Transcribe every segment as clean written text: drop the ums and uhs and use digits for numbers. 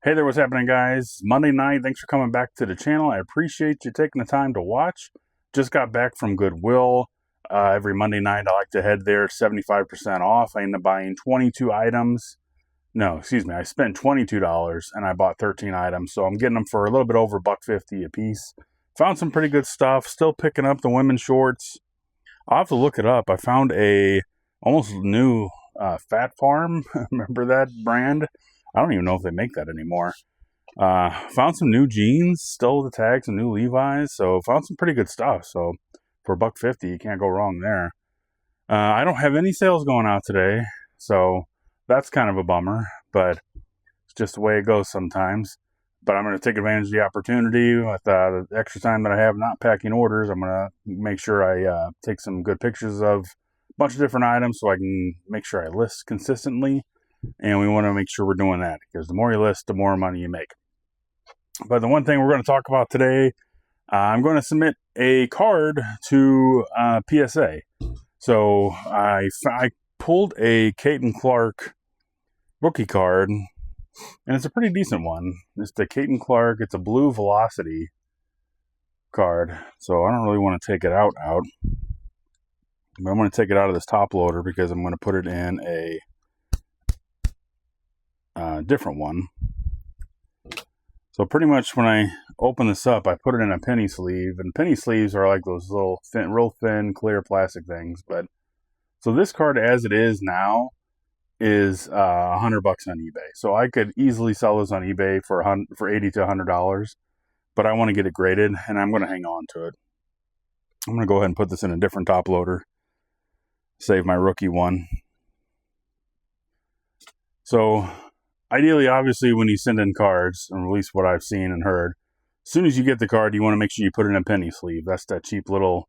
Hey there, what's happening, guys? Monday night. Thanks for coming back to the channel. I appreciate you taking the time to watch. Just got back from Goodwill. Every Monday night I like to head there, 75% off. I end up buying 22 items. No, excuse me, I spent $22 and I bought 13 items, so I'm getting them for a little bit over $1.50 a piece. Found some pretty good stuff. Still picking up the women's shorts. I'll have to look it up. I found a almost new Fat Farm. Remember that brand? I don't even know if they make that anymore. Found some new jeans, still with the tags, some new Levi's. So found some pretty good stuff. So for $1.50, you can't go wrong there. I don't have any sales going out today, so that's kind of a bummer. But it's just the way it goes sometimes. But I'm going to take advantage of the opportunity with the extra time that I have not packing orders. I'm going to make sure I take some good pictures of a bunch of different items so I can make sure I list consistently. And we want to make sure we're doing that because the more you list, the more money you make. But the one thing we're going to talk about today, I'm going to submit a card to PSA. So I pulled a Caton Clark rookie card, and it's a pretty decent one. It's the Caton Clark. It's a blue Velocity card. So I don't really want to take it out. But I'm going to take it out of this top loader because I'm going to put it in a different one. So pretty much when I open this up, I put it in a penny sleeve, and penny sleeves are like those little thin, real thin, clear plastic things. But so this card, as it is now, is $100 on eBay. So I could easily sell this on eBay for $80 to $100, but I want to get it graded, and I'm going to hang on to it. I'm going to go ahead and put this in a different top loader, save my rookie one. So ideally, obviously, when you send in cards, or at least what I've seen and heard, as soon as you get the card, you want to make sure you put it in a penny sleeve. That's that cheap little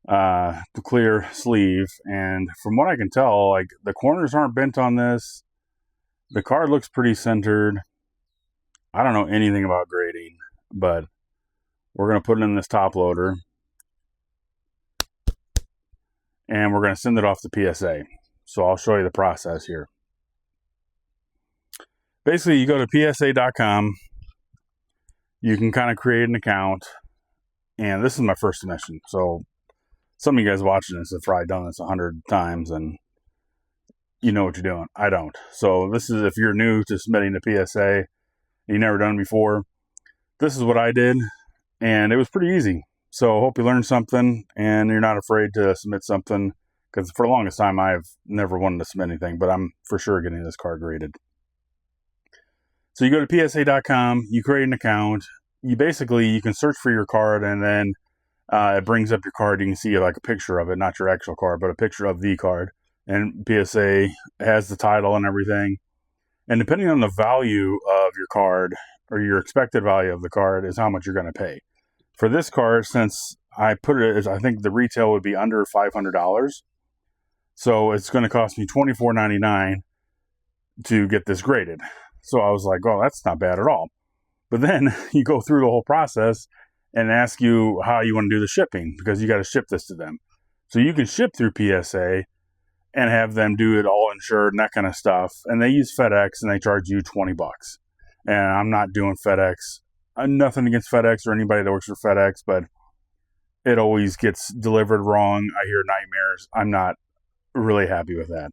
clear sleeve. And from what I can tell, like the corners aren't bent on this. The card looks pretty centered. I don't know anything about grading, but we're going to put it in this top loader. And we're going to send it off to PSA. So I'll show you the process here. Basically, you go to PSA.com, you can kind of create an account, and this is my first submission. So some of you guys watching this have probably done this 100 times, and you know what you're doing. I don't. So this is if you're new to submitting to PSA, and you've never done it before, this is what I did, and it was pretty easy. So I hope you learned something, and you're not afraid to submit something, because for the longest time, I've never wanted to submit anything, but I'm for sure getting this card graded. So you go to PSA.com, you create an account, you can search for your card, and then it brings up your card. You can see like a picture of it, not your actual card, but a picture of the card. And PSA has the title and everything. And depending on the value of your card, or your expected value of the card, is how much you're going to pay. For this card, since I put it as, I think the retail would be under $500. So it's going to cost me $24.99 to get this graded. So I was like, oh, that's not bad at all. But then you go through the whole process and ask you how you want to do the shipping, because you got to ship this to them. So you can ship through PSA and have them do it all insured and that kind of stuff. And they use FedEx and they charge you $20. And I'm not doing FedEx. Nothing against FedEx or anybody that works for FedEx, but it always gets delivered wrong. I hear nightmares. I'm not really happy with that.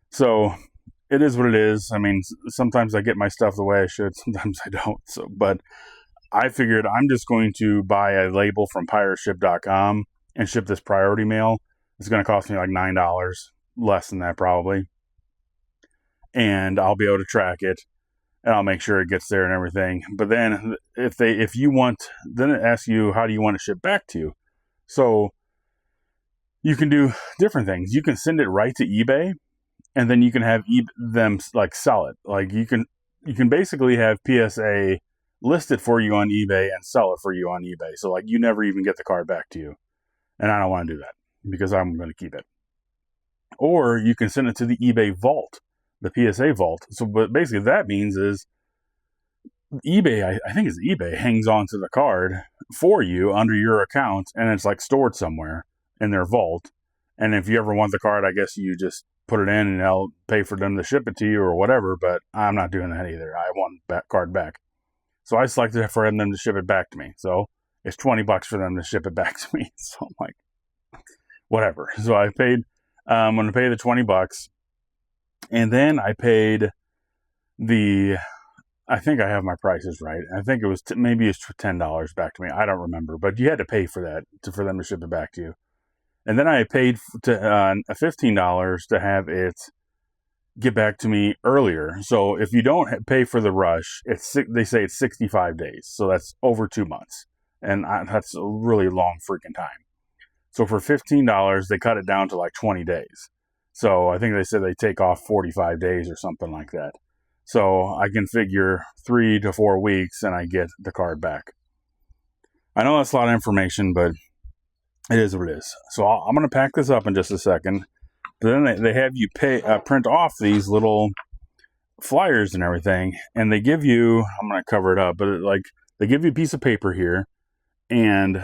So it is what it is. I mean, sometimes I get my stuff the way I should. Sometimes I don't. So, but I figured I'm just going to buy a label from pirateship.com and ship this priority mail. It's going to cost me like $9, less than that probably. And I'll be able to track it, and I'll make sure it gets there and everything. But then if you want, then it asks you, how do you want it shipped back to you? So you can do different things. You can send it right to eBay, and then you can have them like sell it. Like you can basically have PSA list it for you on eBay and sell it for you on eBay. So like you never even get the card back to you. And I don't want to do that because I'm going to keep it. Or you can send it to the eBay vault, the PSA vault. So but basically that means is eBay, I think it's eBay, hangs on to the card for you under your account, and it's like stored somewhere in their vault. And if you ever want the card, I guess you just put it in and they'll pay for them to ship it to you or whatever, but I'm not doing that either. I want that card back. So I selected for them to ship it back to me. So it's $20 for them to ship it back to me. So I'm like, whatever. So I paid, I'm going to pay the $20. And then I paid I think I have my prices right. I think it was, maybe it's $10 back to me. I don't remember, but you had to pay for that, for them to ship it back to you. And then I paid $15 to have it get back to me earlier. So if you don't pay for the rush, they say it's 65 days. So that's over 2 months. And that's a really long freaking time. So for $15, they cut it down to like 20 days. So I think they said they take off 45 days or something like that. So I can figure 3 to 4 weeks and I get the card back. I know that's a lot of information, but it is what it is. So I'm going to pack this up in just a second. But then they have you print off these little flyers and everything. And they give you, I'm going to cover it up, but they give you a piece of paper here. And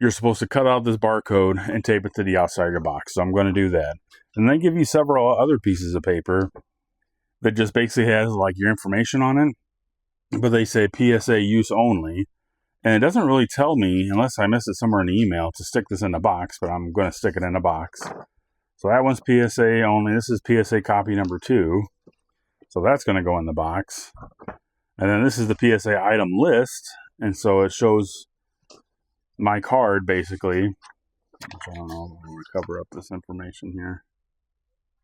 you're supposed to cut out this barcode and tape it to the outside of your box. So I'm going to do that. And they give you several other pieces of paper that just basically has like your information on it. But they say PSA use only. And it doesn't really tell me, unless I miss it somewhere in the email, to stick this in the box, but I'm going to stick it in the box. So that one's PSA only. This is PSA copy number 2. So that's going to go in the box. And then this is the PSA item list. And so it shows my card, basically. I don't know. I'm going to cover up this information here.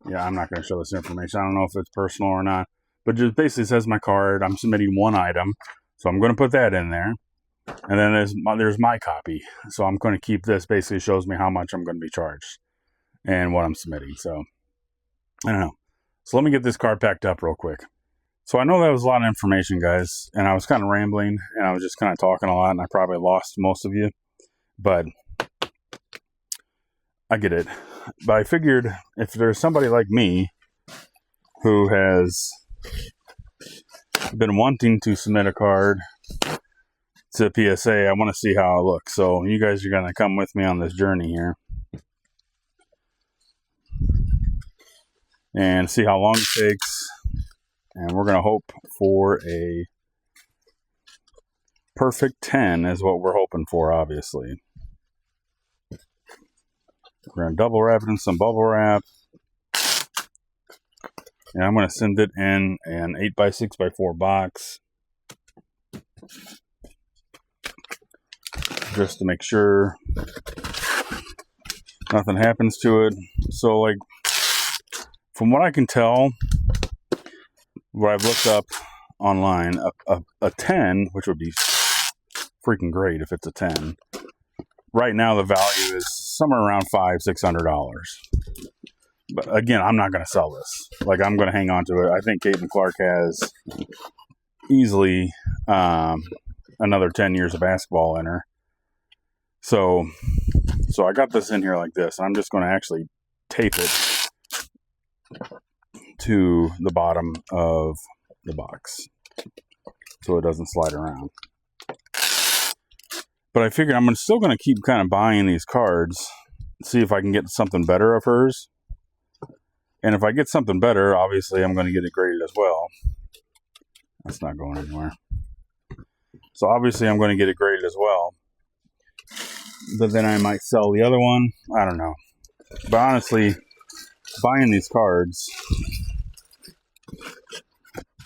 Yeah, I'm not going to show this information. I don't know if it's personal or not. But just basically says my card. I'm submitting one item. So I'm going to put that in there. And then there's my copy. So I'm going to keep this. Basically shows me how much I'm going to be charged and what I'm submitting. So I don't know. So let me get this card packed up real quick. So I know that was a lot of information, guys. And I was kind of rambling. And I was just kind of talking a lot. And I probably lost most of you. But I get it. But I figured if there's somebody like me who has been wanting to submit a card to PSA, I want to see how it looks. So you guys are going to come with me on this journey here and see how long it takes. And we're going to hope for a perfect 10 is what we're hoping for, obviously. We're going to double wrap it in some bubble wrap. And I'm going to send it in an 8x6x4 box. Just to make sure nothing happens to it. So, like, from what I can tell, what I've looked up online, a 10, which would be freaking great if it's a 10. Right now, the value is somewhere around $500-600. But again, I'm not going to sell this. Like, I'm going to hang on to it. I think Caitlin Clark has easily another 10 years of basketball in her. So I got this in here like this, and I'm just going to actually tape it to the bottom of the box so it doesn't slide around. But I figured I'm still going to keep kind of buying these cards, see if I can get something better of hers. And if I get something better, obviously I'm going to get it graded as well. That's not going anywhere. So obviously I'm going to get it graded as well. But then I might sell the other one. I don't know. But honestly, buying these cards,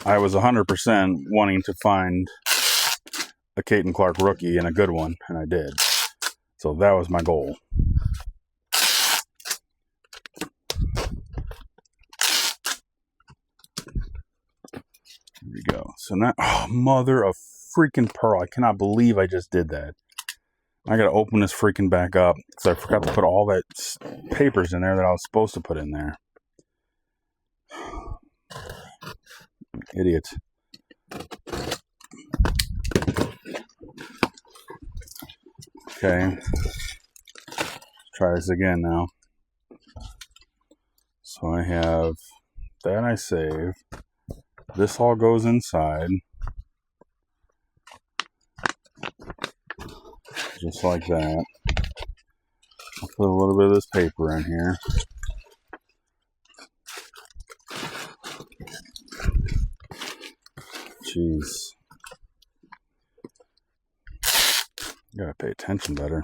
I was 100% wanting to find a Caitlin Clark rookie and a good one, and I did. So that was my goal. Here we go. So now, oh, mother of freaking pearl. I cannot believe I just did that. I gotta open this freaking back up because I forgot to put all that papers in there that I was supposed to put in there. Idiot. Okay. Let's try this again now. So I have that I save. This all goes inside. Just like that. Put a little bit of this paper in here. Jeez. Gotta pay attention better.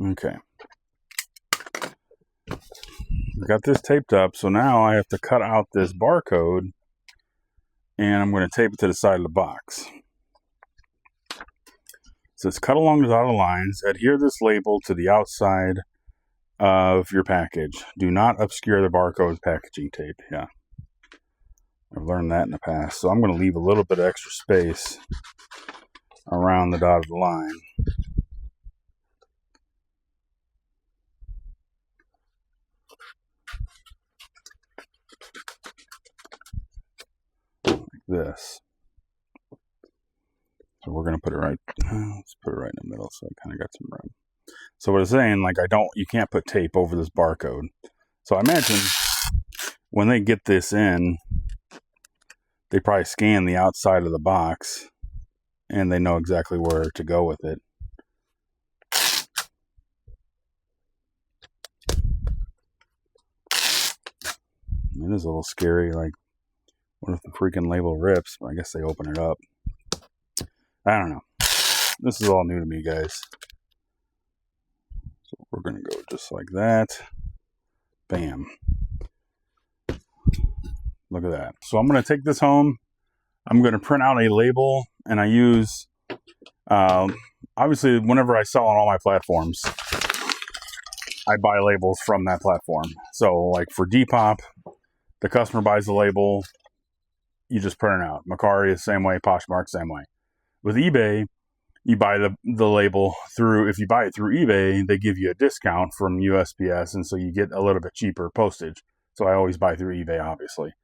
Okay. I got this taped up, so now I have to cut out this barcode, and I'm going to tape it to the side of the box. It says cut along the dotted lines, adhere this label to the outside of your package. Do not obscure the barcode with packaging tape. Yeah, I've learned that in the past. So I'm going to leave a little bit of extra space around the dotted line. Like this. So we're going to put it right, let's put it right in the middle so I kind of got some room. So what it's saying, like you can't put tape over this barcode. So I imagine when they get this in, they probably scan the outside of the box and they know exactly where to go with it. It is a little scary, like, what if the freaking label rips? I guess they open it up. I don't know. This is all new to me, guys. So we're going to go just like that. Bam. Look at that. So I'm going to take this home. I'm going to print out a label, and I use, obviously, whenever I sell on all my platforms, I buy labels from that platform. So, like for Depop, the customer buys the label, you just print it out. Macari is the same way, Poshmark, same way. With eBay, you buy the label through, if you buy it through eBay, they give you a discount from USPS, and so you get a little bit cheaper postage. So I always buy through eBay, obviously.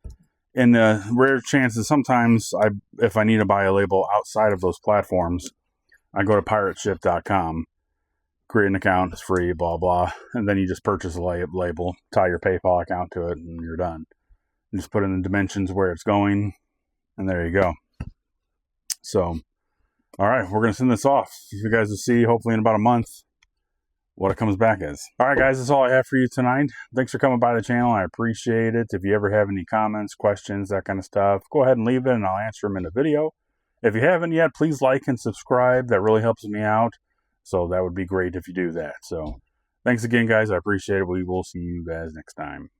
In the rare chances, sometimes if I need to buy a label outside of those platforms, I go to pirateship.com, create an account, it's free, blah, blah, and then you just purchase a label, tie your PayPal account to it, and you're done. You just put in the dimensions where it's going, and there you go. So, all right, we're going to send this off. You guys will see, hopefully in about a month, what it comes back as. All right, guys, that's all I have for you tonight. Thanks for coming by the channel. I appreciate it. If you ever have any comments, questions, that kind of stuff, go ahead and leave it, and I'll answer them in a video. If you haven't yet, please like and subscribe. That really helps me out. So that would be great if you do that. So thanks again, guys. I appreciate it. We will see you guys next time.